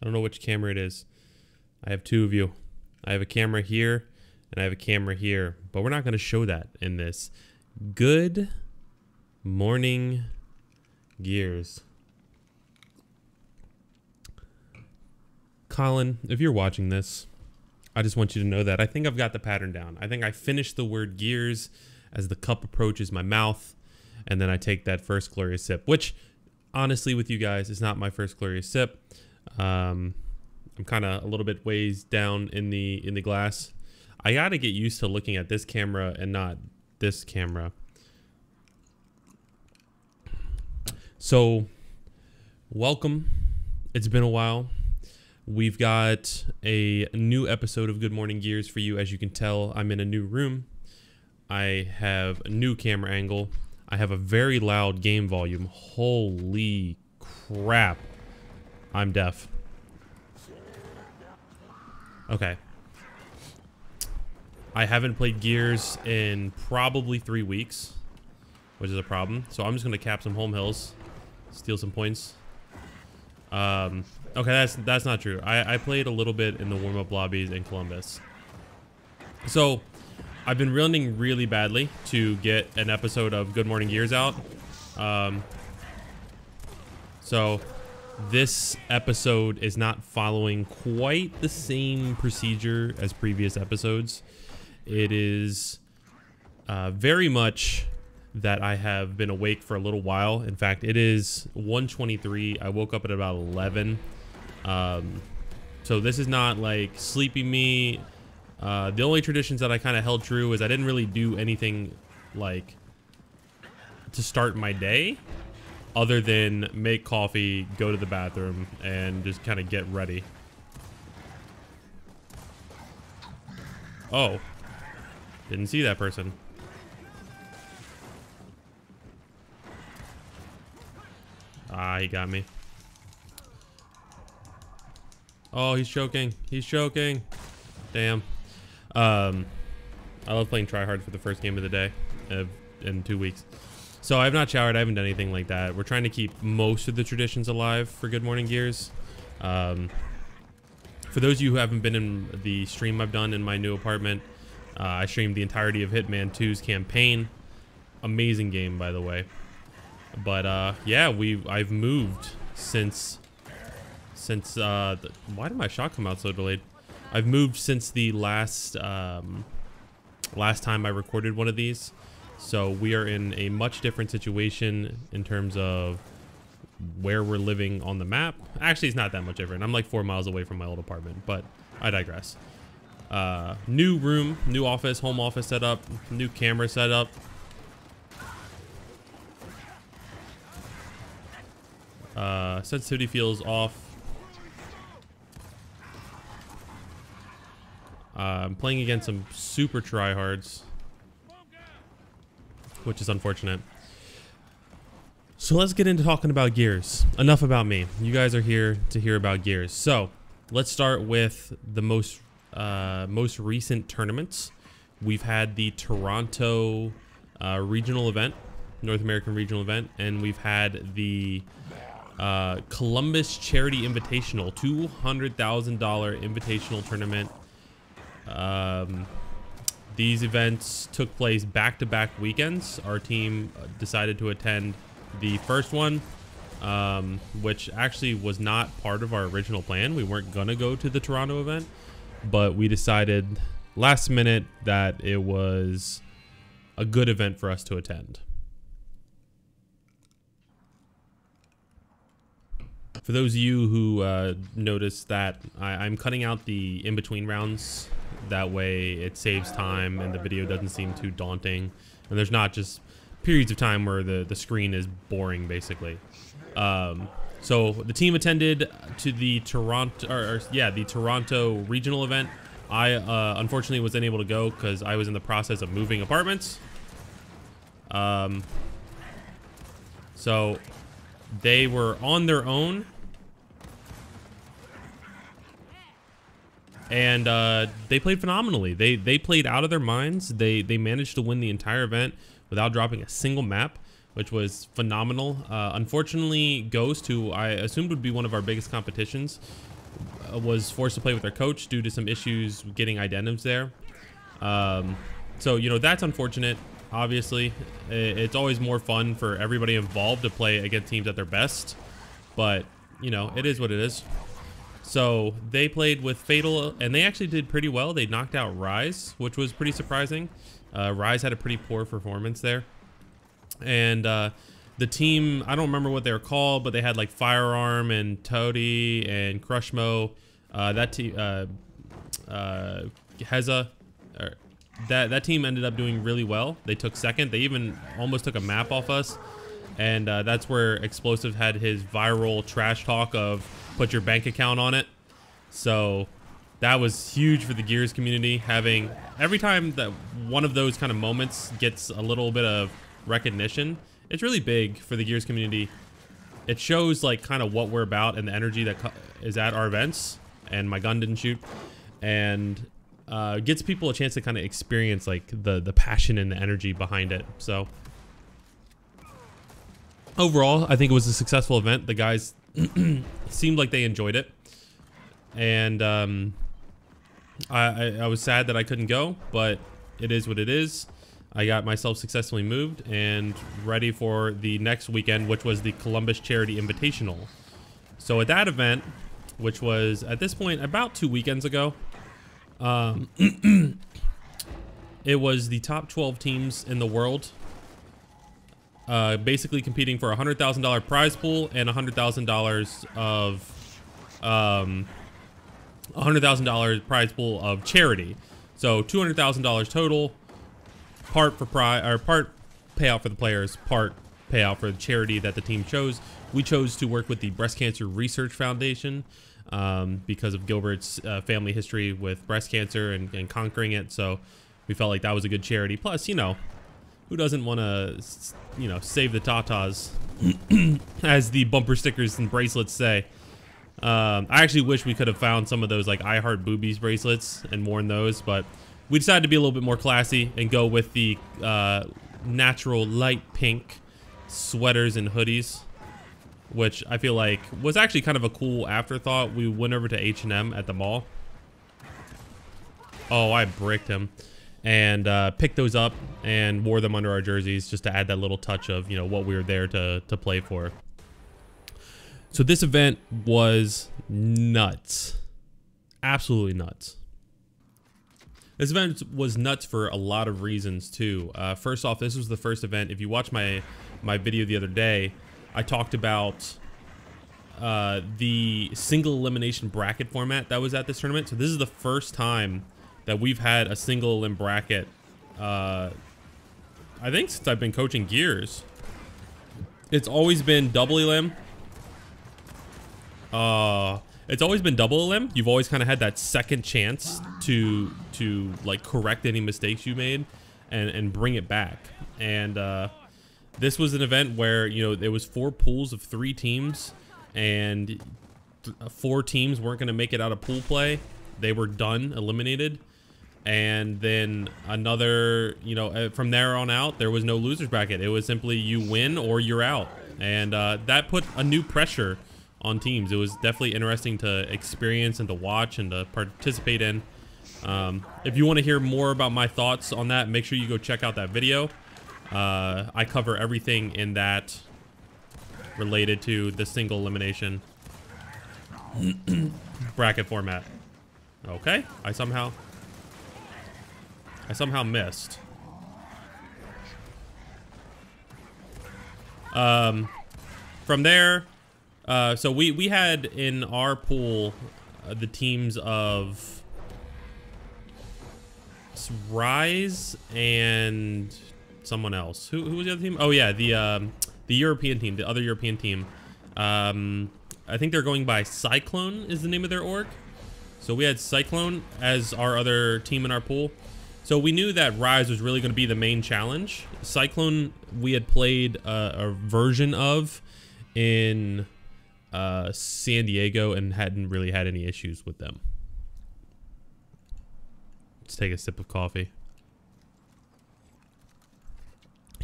don't know which camera it is. I have two of you. I have a camera here and I have a camera here, but we're not going to show that in this. Good morning, Gears. Colin, if you're watching this, I just want you to know that I think I've got the pattern down. I think I finished the word Gears as the cup approaches my mouth, and then I take that first glorious sip, which honestly with you guys is not my first glorious sip. I'm kind of a little bit ways down in the glass. I got to get used to looking at this camera and not this camera. So welcome. It's been a while. We've got a new episode of Good Morning Gears for you. As you can tell, I'm in a new room. I have a new camera angle. I have a very loud game volume. Holy crap. I'm deaf. Okay. I haven't played Gears in probably 3 weeks, which is a problem. So I'm just going to cap some home hills, steal some points. Okay, that's not true. I played a little bit in the warm-up lobbies in Columbus. So I've been running really badly to get an episode of Good Morning Gears out. So this episode is not following quite the same procedure as previous episodes. It is very much that I have been awake for a little while. In fact, it is 1:23. I woke up at about 11. So this is not like sleepy me. The only traditions that I kind of held true is I didn't really do anything like to start my day other than make coffee, go to the bathroom, and just kind of get ready. Oh, didn't see that person. Ah, he got me. Oh, he's choking. He's choking. Damn. I love playing tryhard for the first game of the day in 2 weeks. So I've not showered. I haven't done anything like that. We're trying to keep most of the traditions alive for Good Morning Gears. For those of you who haven't been in the stream I've done in my new apartment, I streamed the entirety of Hitman 2's campaign. Amazing game, by the way. But yeah, I've moved since why did my shot come out so delayed? I've moved since the last time I recorded one of these. So we are in a much different situation in terms of where we're living on the map. Actually, it's not that much different. I'm like 4 miles away from my old apartment, but I digress. New room, new office, home office setup, new camera setup. Sensitivity feels off. I'm playing against some super tryhards, which is unfortunate. So let's get into talking about Gears. Enough about me. You guys are here to hear about Gears. So let's start with the most recent tournaments. We've had the Toronto regional event, North American regional event, and we've had the Columbus Charity Invitational, $200,000 invitational tournament. These events took place back-to-back weekends. Our team decided to attend the first one, which actually was not part of our original plan. We weren't gonna go to the Toronto event, but we decided last minute that it was a good event for us to attend. For those of you who noticed that I'm cutting out the in-between rounds. That way it saves time and the video doesn't seem too daunting. And there's not just periods of time where the screen is boring, basically. So the team attended to the Toronto, the Toronto regional event. I unfortunately was unable to go because I was in the process of moving apartments. So they were on their own. And they played phenomenally. They played out of their minds. They managed to win the entire event without dropping a single map, which was phenomenal. Unfortunately, Ghost, who I assumed would be one of our biggest competitions, was forced to play with their coach due to some issues getting identims there. So, you know, that's unfortunate. Obviously, it's always more fun for everybody involved to play against teams at their best. But, you know, it is what it is. So they played with Fatal, and they actually did pretty well. They knocked out Rise, which was pretty surprising. Rise had a pretty poor performance there. And the team, I don't remember what they were called, but they had like Firearm and Toady and Crushmo. That team, Heza, that team ended up doing really well. They took second. They even almost took a map off us. And that's where Explosive had his viral trash talk of put your bank account on it. So that was huge for the Gears community. Having every time that one of those kind of moments gets a little bit of recognition, it's really big for the Gears community. It shows like kind of what we're about and the energy that is at our events. And my gun didn't shoot. And gets people a chance to kind of experience like the passion and the energy behind it. So overall, I think it was a successful event. The guys seemed like they enjoyed it. And I was sad that I couldn't go, but it is what it is. I got myself successfully moved and ready for the next weekend, which was the Columbus Charity Invitational. So at that event, which was at this point about 2 weekends ago, it was the top 12 teams in the world, basically competing for a $100,000 prize pool and $100,000 of $100,000 prize pool of charity. So $200,000 total, part for part payout for the players, part payout for the charity that the team chose. We chose to work with the Breast Cancer Research Foundation because of Gilbert's family history with breast cancer and conquering it. So we felt like that was a good charity. Plus, you know, who doesn't want to, you know, save the tatas, as the bumper stickers and bracelets say. I actually wish we could have found some of those like I Heart Boobies bracelets and worn those, but we decided to be a little bit more classy and go with the natural light pink sweaters and hoodies, which I feel like was actually kind of a cool afterthought. We went over to H&M at the mall. Oh, I bricked him. And picked those up and wore them under our jerseys just to add that little touch of, you know, what we were there to play for. So this event was nuts. Absolutely nuts. This event was nuts for a lot of reasons too. First off, this was the first event. If you watch my video the other day, I talked about the single elimination bracket format that was at this tournament. So this is the first time that we've had a single elim bracket, I think since I've been coaching Gears. It's always been double elim. It's always been double elim. You've always kind of had that second chance to like correct any mistakes you made and bring it back. And this was an event where, you know, there was 4 pools of 3 teams, and 4 teams weren't going to make it out of pool play. They were done, eliminated. And then another, you know, from there on out, there was no losers bracket. It was simply you win or you're out. And that put a new pressure on teams. It was definitely interesting to experience and to watch and to participate in. If you want to hear more about my thoughts on that, make sure you go check out that video. I cover everything in that related to the single elimination bracket format. Okay, I somehow missed. From there, so we had in our pool the teams of Rise and someone else. Who was the other team? Oh yeah, the European team, the other European team. I think they're going by Cyclone is the name of their org. So we had Cyclone as our other team in our pool. So we knew that Rise was really going to be the main challenge. Cyclone we had played a version of in San Diego and hadn't really had any issues with them. Let's take a sip of coffee.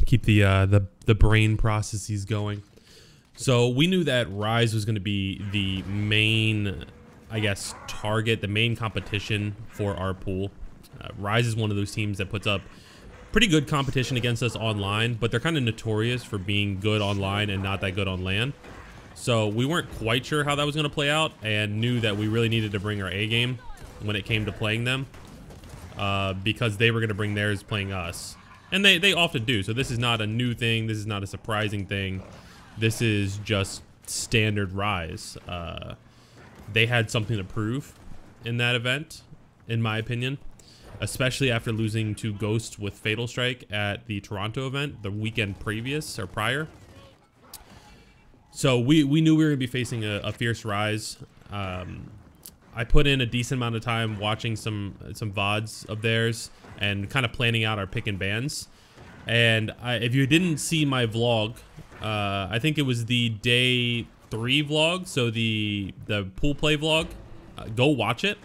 Keep the brain processes going. So we knew that Rise was going to be the main I guess, target, the main competition for our pool. Rise is one of those teams that puts up pretty good competition against us online, but they're kind of notorious for being good online and not that good on LAN. So we weren't quite sure how that was going to play out, and knew that we really needed to bring our A game when it came to playing them, because they were going to bring theirs playing us. And they often do. So this is not a new thing. This is not a surprising thing. This is just standard Rise. They had something to prove in that event, in my opinion, especially after losing to Ghost with Fatal Strike at the Toronto event the weekend previous or prior. So we knew we were going to be facing a fierce Rise. I put in a decent amount of time watching some VODs of theirs and kind of planning out our pick and bans. And if you didn't see my vlog, I think it was the day 3 vlog, so the pool play vlog, go watch it.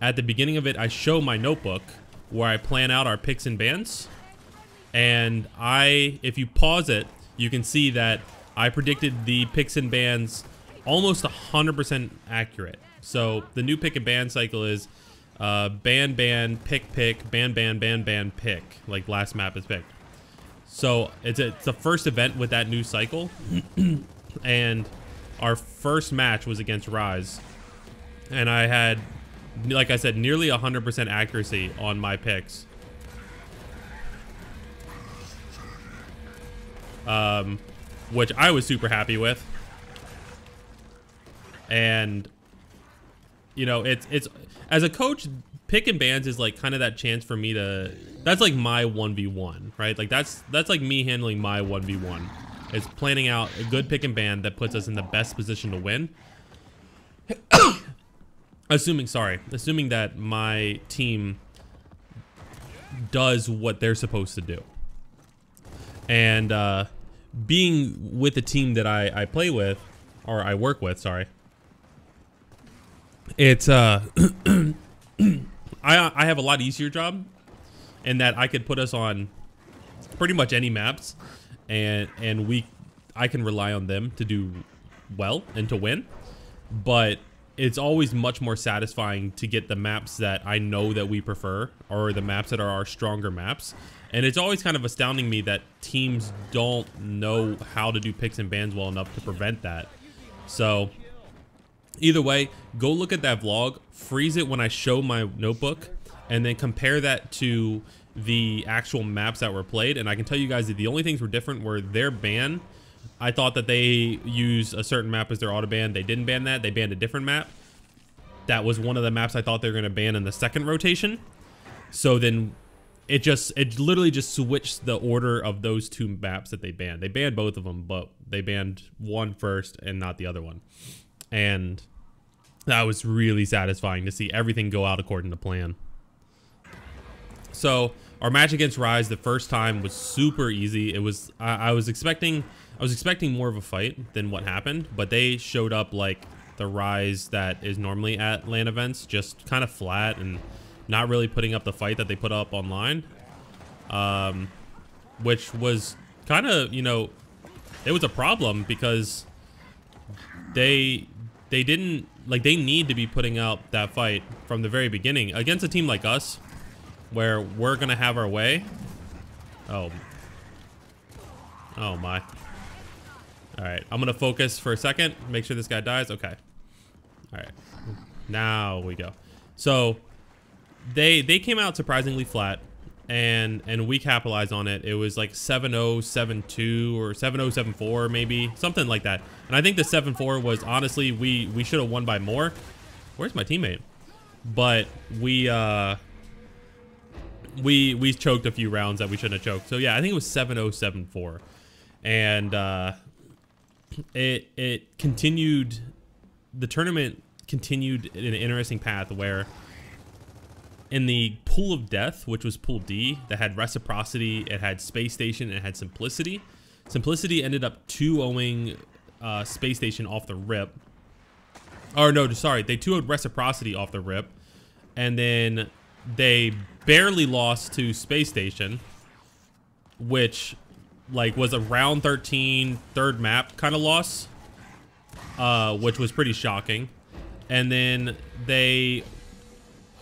At the beginning of it, I show my notebook where I plan out our picks and bans. And if you pause it, you can see that I predicted the picks and bans almost 100% accurate. So the new pick and ban cycle is ban, pick, ban, ban, pick, like last map is picked. So it's the first event with that new cycle. And our first match was against Rise. And I had, like I said, nearly 100% accuracy on my picks. Which I was super happy with. And, you know, it's as a coach, pick and bans is like kind of that chance for me to, that's like my 1v1, right? Like that's like me handling my 1v1. It's planning out a good pick and ban that puts us in the best position to win. Assuming that my team does what they're supposed to do. And being with the team that I play with, or I work with, sorry, it's I have a lot easier job in that I could put us on pretty much any maps, and I can rely on them to do well and to win. But it's always much more satisfying to get the maps that I know that we prefer, or the maps that are our stronger maps. And it's always kind of astounding me that teams don't know how to do picks and bans well enough to prevent that. So either way, go look at that vlog, freeze it when I show my notebook, and then compare that to the actual maps that were played. And I can tell you guys that the only things were different were their ban. I thought that they use a certain map as their auto ban. They didn't ban that. They banned a different map. That was one of the maps I thought they were going to ban in the second rotation. So then it literally just switched the order of those two maps that they banned. They banned both of them, but they banned one first and not the other one. And that was really satisfying to see everything go out according to plan. So our match against Rise the first time was super easy. It was I was expecting more of a fight than what happened, but they showed up like the Rise that is normally at LAN events, just kind of flat and not really putting up the fight that they put up online, which was kind of, you know, it was a problem because they didn't, like, they need to be putting out that fight from the very beginning against a team like us where we're gonna have our way. Oh my. All right, I'm gonna focus for a second, make sure this guy dies. Okay. All right, now we go. So they came out surprisingly flat, and we capitalized on it. It was like 7-0, 7-2, or 7-0, 7-4, maybe something like that. And I think the 7-4 was, honestly, we should have won by more. Where's my teammate? But we choked a few rounds that we shouldn't have choked. So yeah, I think it was 7-0, 7-4, and it continued. The tournament continued in an interesting path where in the pool of death, which was pool D, that had reciprocity, it had space station, it had simplicity. Simplicity ended up 2-0ing space station off the rip. Or no, sorry, they 2-0'd reciprocity off the rip, and then they barely lost to space station, which like was a round 13 third map kind of loss, which was pretty shocking. and then they,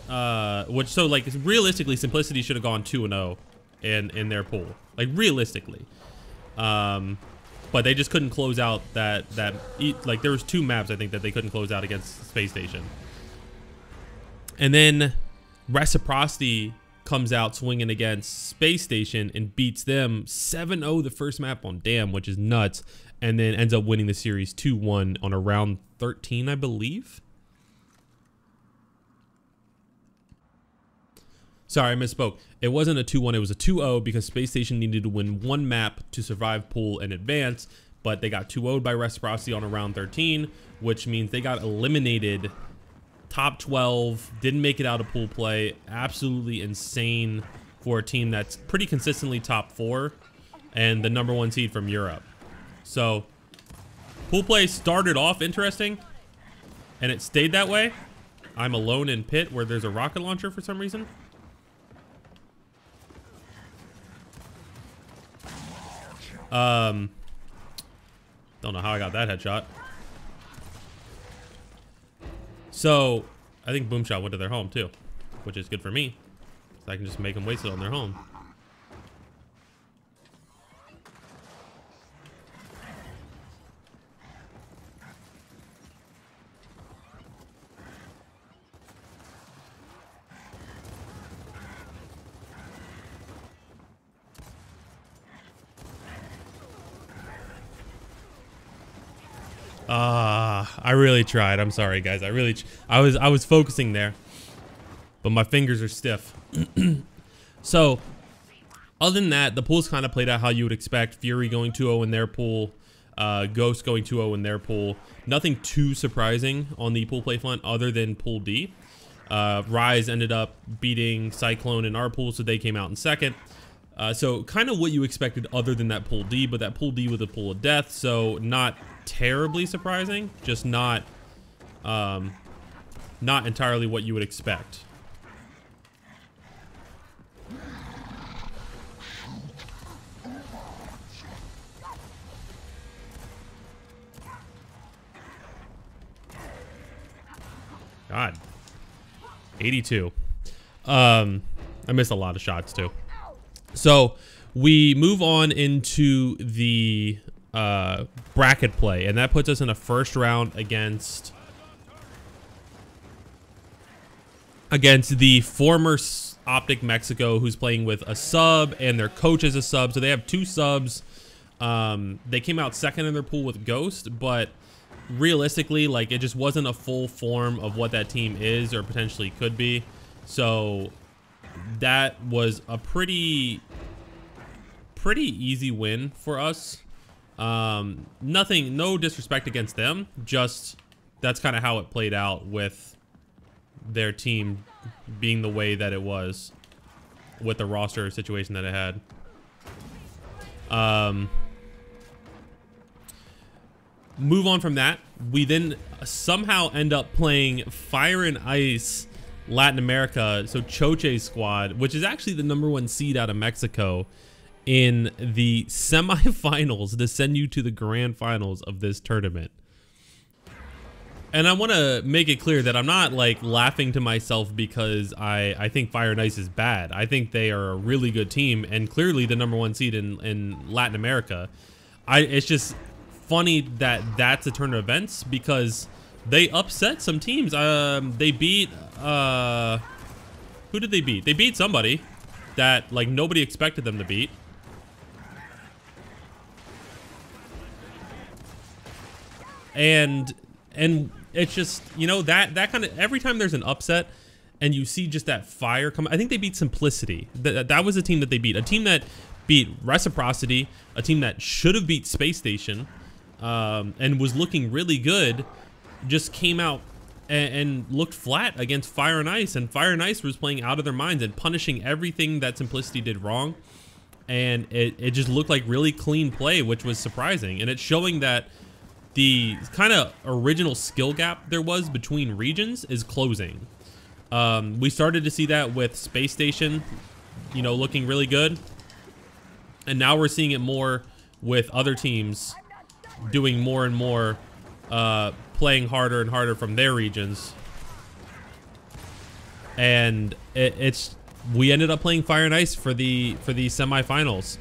so like realistically, Simplicity should have gone 2-0 in their pool, like realistically, but they just couldn't close out like there was 2 maps I think that they couldn't close out against Space Station, and then Reciprocity comes out swinging against Space Station and beats them 7-0 the first map on Dam, which is nuts, and then ends up winning the series 2-1 on a round 13, I believe. Sorry, I misspoke. It wasn't a 2-1, it was a 2-0 because Space Station needed to win 1 map to survive pool and advance, but they got 2-0'd by Reciprocity on a round 13, which means they got eliminated. Top 12, didn't make it out of pool play. Absolutely insane for a team that's pretty consistently top 4 and the #1 seed from Europe. So pool play started off interesting and it stayed that way. I'm alone in pit where there's a rocket launcher for some reason. Don't know how I got that headshot. So, I think Boomshot went to their home too, which is good for me. So I can just make them waste it on their home. I really tried. I'm sorry, guys. I was focusing there, but my fingers are stiff. So, other than that, the pool's kind of played out how you would expect. Fury going 2-0 in their pool, Ghost going 2-0 in their pool. Nothing too surprising on the pool play front other than Pool D. Rise ended up beating Cyclone in our pool, so they came out in second. So kind of what you expected other than that Pool D, but that Pool D with a pool of death, so not terribly surprising, just not entirely what you would expect. God, 82. I missed a lot of shots too. So we move on into the bracket play, and that puts us in a first round against the former OpTic Mexico, who's playing with a sub, and their coach is a sub. So they have 2 subs. They came out second in their pool with Ghost, but realistically, like, it just wasn't a full form of what that team is or potentially could be. So that was a pretty easy win for us. No disrespect against them, just that's kind of how it played out with their team being the way that it was with the roster situation that it had. Move on from that, we then somehow end up playing Fire and Ice Latin America, so Choche's squad, which is actually the #1 seed out of Mexico, in the semifinals to send you to the grand finals of this tournament. And I want to make it clear that I'm not like laughing to myself because I think Fire and Ice is bad. I think they are a really good team and clearly the #1 seed in Latin America. It's just funny that that's a turn of events because they upset some teams. They beat who did they beat? They beat somebody that like nobody expected them to beat. And it's just, you know, that kind of, every time there's an upset and you see just that fire come, I think they beat Simplicity. That was a team that they beat. A team that beat Reciprocity, a team that should have beat Space Station, and was looking really good, just came out and looked flat against Fire and Ice. And Fire and Ice was playing out of their minds and punishing everything that Simplicity did wrong. And it just looked like really clean play, which was surprising. And it's showing that the kind of original skill gap there was between regions is closing. We started to see that with Space Station, you know, looking really good. And now we're seeing it more with other teams doing more and more playing harder and harder from their regions. And we ended up playing Fire and Ice for the semifinals.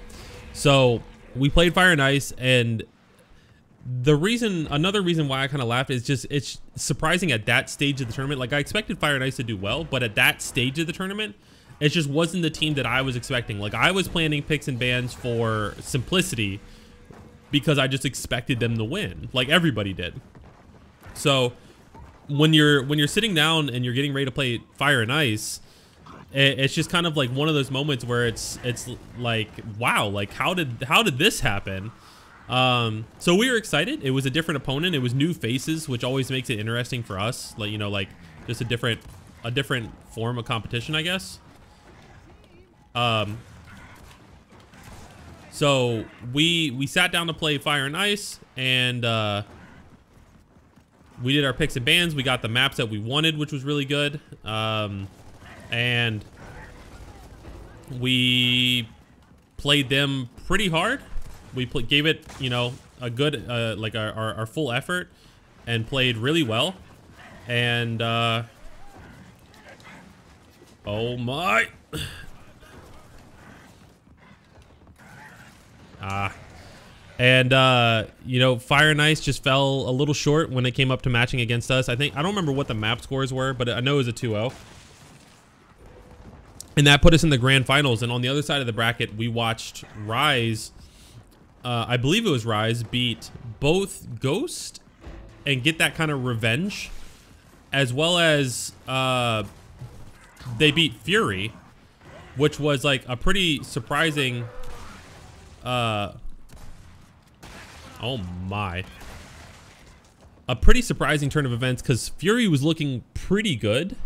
So we played Fire and Ice, and another reason why I kind of laughed is just it's surprising at that stage of the tournament. Like, I expected Fire and Ice to do well, but at that stage of the tournament, it just wasn't the team that I was expecting. Like, I was planning picks and bans for simplicity because I just expected them to win, like everybody did. So when you're sitting down and you're getting ready to play Fire and Ice, it's just kind of like one of those moments where it's like, wow, like how did this happen? So we were excited. It was a different opponent. It was new faces, which always makes it interesting for us. Like, you know, like just a different form of competition, I guess. So we sat down to play Fire and Ice, and we did our picks and bans. We got the maps that we wanted, which was really good. And we played them pretty hard. We gave it, you know, a good, like our full effort, and played really well. And oh my. You know, Fire and Ice just fell a little short when it came up to matching against us. I don't remember what the map scores were, but I know it was a 2-0. And that put us in the grand finals. And on the other side of the bracket, we watched Rise, I believe it was Rise, beat both Ghost and get that kind of revenge, as well as they beat Fury, which was like a pretty surprising oh my, a pretty surprising turn of events, because Fury was looking pretty good,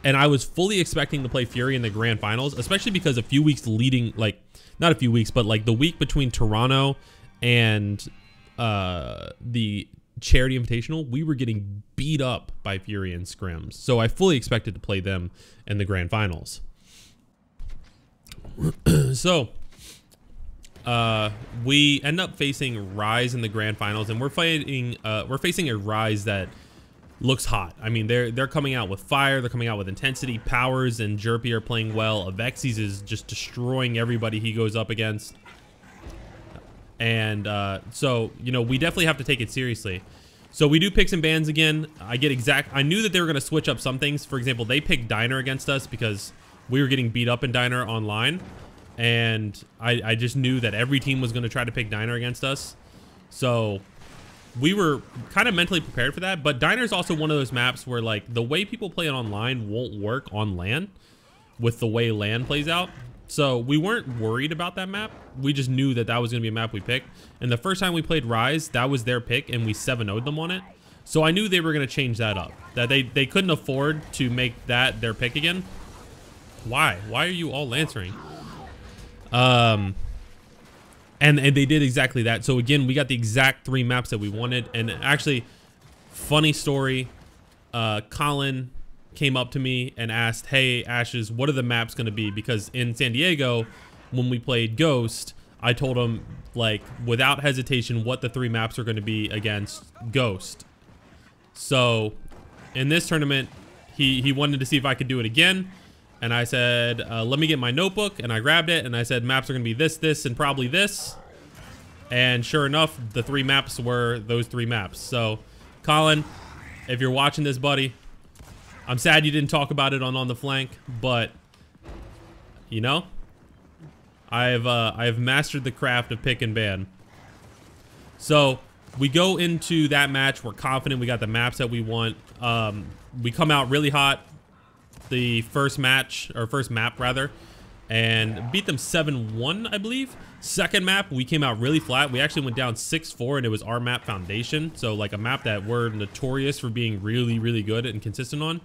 and I was fully expecting to play Fury in the grand finals, especially because a few weeks leading, like not a few weeks, but like the week between Toronto and the Charity Invitational, we were getting beat up by Fury and Scrims. So I fully expected to play them in the grand finals. So we end up facing Rise in the grand finals, and we're facing a Rise that looks hot. I mean, they're coming out with fire, they're coming out with intensity. Powers and Jerpy are playing well. Avexes is just destroying everybody he goes up against. And so, you know, we definitely have to take it seriously. So we do picks and bans again. I knew that they were going to switch up some things. For example, they picked Diner against us because we were getting beat up in Diner online. And I just knew that every team was going to try to pick Diner against us. So we were kind of mentally prepared for that. But Diner is also one of those maps where, like, the way people play it online won't work on LAN with the way LAN plays out. So we weren't worried about that map. We just knew that was going to be a map we picked. And the first time we played Rise, that was their pick, and we 7-0'd them on it. So I knew they were going to change that up. That they couldn't afford to make that their pick again. Why? Why are you all Lancering? And they did exactly that. So again, we got the exact 3 maps that we wanted. And actually, funny story, Colin came up to me and asked, hey Ashes, what are the maps going to be? Because in San Diego, when we played Ghost, I told him, like, without hesitation, what the 3 maps are going to be against Ghost. So in this tournament, he wanted to see if I could do it again. And I said, let me get my notebook. And I grabbed it and I said, maps are going to be this, this, and probably this. And sure enough, the 3 maps were those 3 maps. So Colin, if you're watching this, buddy, I'm sad you didn't talk about it on the flank, but you know, I have mastered the craft of pick and ban. So we go into that match. We're confident. We got the maps that we want. We come out really hot the first match, or first map rather, and beat them 7-1, I believe. Second map, we came out really flat. We actually went down 6-4, and it was our map Foundation. So like a map that we're notorious for being really, really good and consistent on.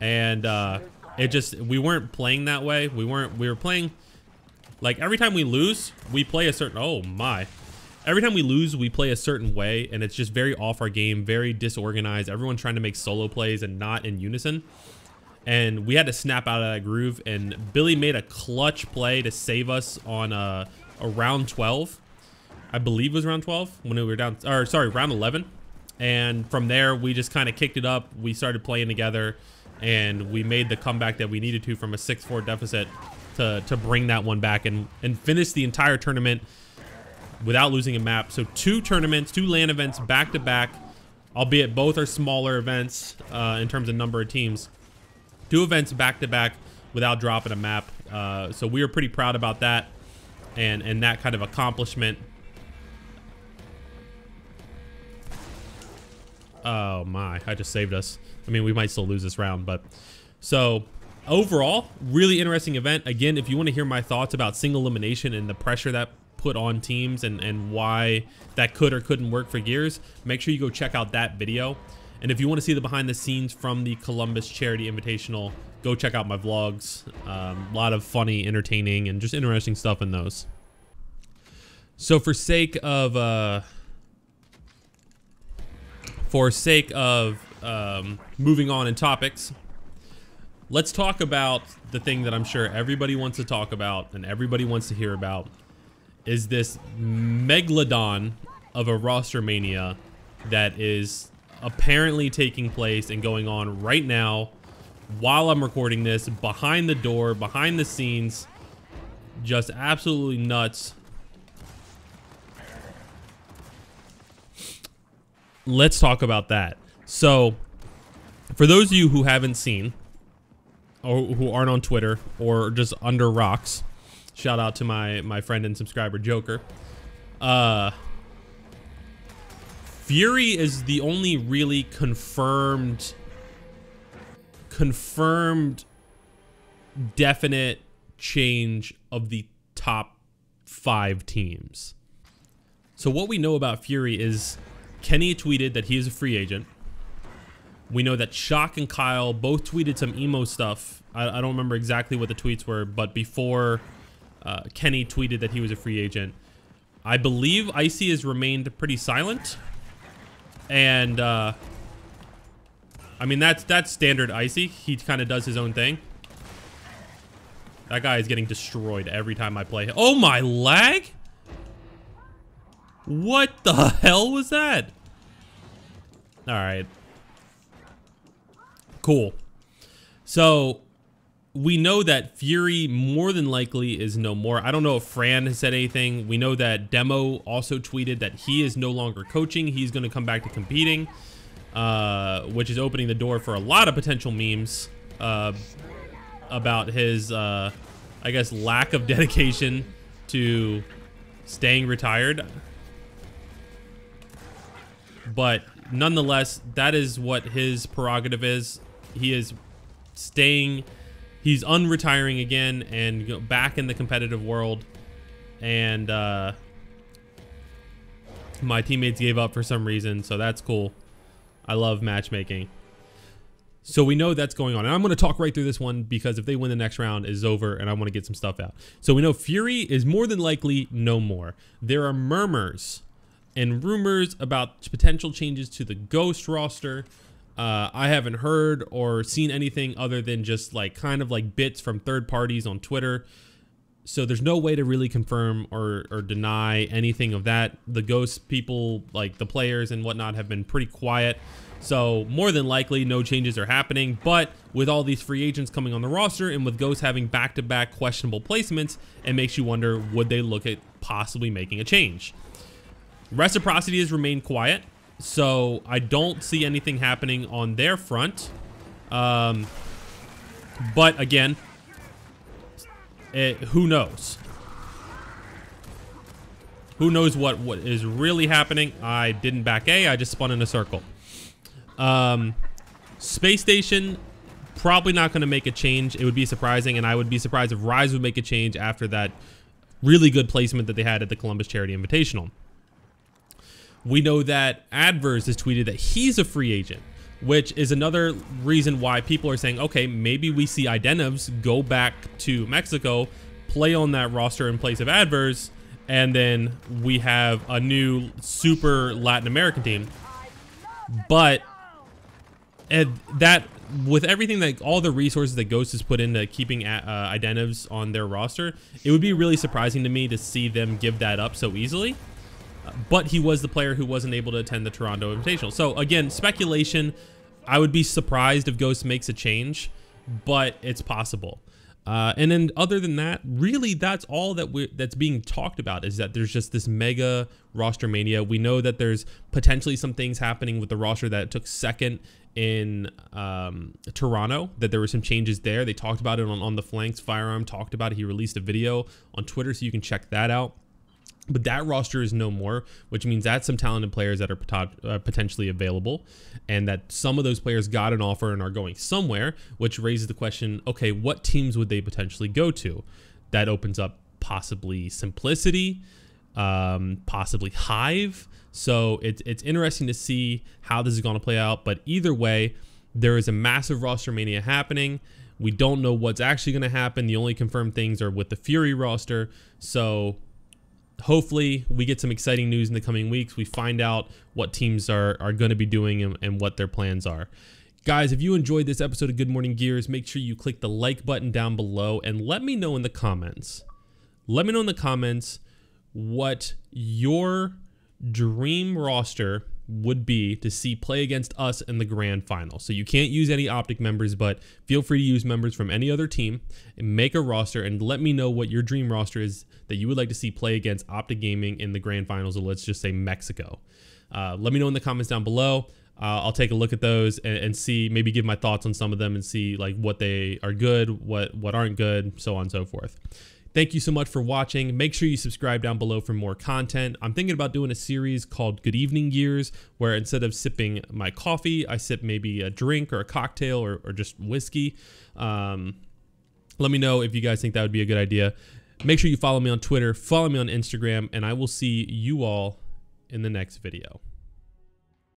And we weren't playing that way. We were playing, like, every time we lose, we play a certain, oh my. Every time we lose, we play a certain way, and it's just very off our game, very disorganized. Everyone trying to make solo plays and not in unison. And we had to snap out of that groove, and Billy made a clutch play to save us on a round 12. I believe it was round 12 when we were down, or sorry, round 11. And from there, we just kind of kicked it up. We started playing together, and we made the comeback that we needed to from a 6-4 deficit to bring that one back and finish the entire tournament without losing a map. So 2 tournaments, 2 LAN events back to back, albeit both are smaller events in terms of number of teams. 2 events back to back without dropping a map. So we were pretty proud about that and that kind of accomplishment. Oh my, I just saved us. I mean, we might still lose this round, but so overall, really interesting event. Again, if you want to hear my thoughts about single elimination and the pressure that put on teams and why that could or couldn't work for Gears, make sure you go check out that video. And if you want to see the behind the scenes from the Columbus Charity Invitational, go check out my vlogs. A lot of funny, entertaining, and just interesting stuff in those. So for sake of moving on in topics, let's talk about the thing that I'm sure everybody wants to talk about and everybody wants to hear about, is this megalodon of a Rostermania that is apparently taking place and going on right now while I'm recording this, behind the door, behind the scenes. Just absolutely nuts. Let's talk about that. So for those of you who haven't seen or who aren't on Twitter or just under rocks, shout out to my friend and subscriber Joker. Fury is the only really confirmed definite change of the top 5 teams. So what we know about Fury is Kenny tweeted that he is a free agent. We know that Shock and Kyle both tweeted some emo stuff. I don't remember exactly what the tweets were, but before Kenny tweeted that he was a free agent, I believe Icy has remained pretty silent. And I mean, that's standard Icy. He kind of does his own thing. That guy is getting destroyed every time I play. Oh my, lag? What the hell was that? All right. Cool. So we know that Fury more than likely is no more. I don't know if Fran has said anything. We know that Demo also tweeted that he is no longer coaching. He's going to come back to competing, which is opening the door for a lot of potential memes about his, I guess, lack of dedication to staying retired. But nonetheless, that is what his prerogative is. He is staying, he's unretiring again and back in the competitive world. And my teammates gave up for some reason, so that's cool. I love matchmaking. So we know that's going on. And I'm going to talk right through this one because if they win the next round, it's over and I want to get some stuff out. So we know Fury is more than likely no more. There are murmurs and rumors about potential changes to the Ghost roster. I haven't heard or seen anything other than just like kind of like bits from third parties on Twitter. So there's no way to really confirm or deny anything of that. The Ghost people, like the players and whatnot, have been pretty quiet. So more than likely no changes are happening. But with all these free agents coming on the roster and with Ghost having back-to-back questionable placements, it makes you wonder, would they look at possibly making a change? Reciprocity has remained quiet, so I don't see anything happening on their front. But again, who knows? Who knows what is really happening? I didn't back A, I just spun in a circle. Space Station, probably not going to make a change. It would be surprising, and I would be surprised if Rise would make a change after that really good placement that they had at the Columbus Charity Invitational. We know that Adverse has tweeted that he's a free agent, which is another reason why people are saying, okay, maybe we see Idenevs go back to Mexico, play on that roster in place of Adverse, and then we have a new super Latin American team. But that, with everything, that all the resources that Ghost has put into keeping Idenevs on their roster, it would be really surprising to me to see them give that up so easily. but he was the player who wasn't able to attend the Toronto Invitational. So again, speculation. I would be surprised if Ghost makes a change, but it's possible. And then other than that, really that's all that's being talked about, is that there's just this mega Rostermania. We know that there's potentially some things happening with the roster that took second in Toronto, that there were some changes there. They talked about it on the flanks. Firearm talked about it. He released a video on Twitter, so you can check that out. But that roster is no more, which means that's some talented players that are potentially available, and that some of those players got an offer and are going somewhere, which raises the question, okay, what teams would they potentially go to? That opens up possibly Simplicity, possibly Hive. So it's interesting to see how this is going to play out. But either way, there is a massive Rostermania happening. We don't know what's actually going to happen. The only confirmed things are with the Fury roster. So hopefully we get some exciting news in the coming weeks. We find out what teams are going to be doing and what their plans are. Guys, if you enjoyed this episode of Good Morning Gears, make sure you click the like button down below and let me know in the comments. Let me know in the comments what your dream roster would be to see play against us in the grand final. So you can't use any OpTic members, but feel free to use members from any other team and make a roster and let me know what your dream roster is that you would like to see play against OpTic Gaming in the grand finals, or let's just say Mexico. Let me know in the comments down below. I'll take a look at those and see, maybe give my thoughts on some of them and see like what they are good, what aren't good, so on and so forth. Thank you so much for watching. Make sure you subscribe down below for more content. I'm thinking about doing a series called Good Evening Gears, where instead of sipping my coffee, I sip maybe a drink or a cocktail or just whiskey. Let me know if you guys think that would be a good idea. Make sure you follow me on Twitter, follow me on Instagram, and I will see you all in the next video.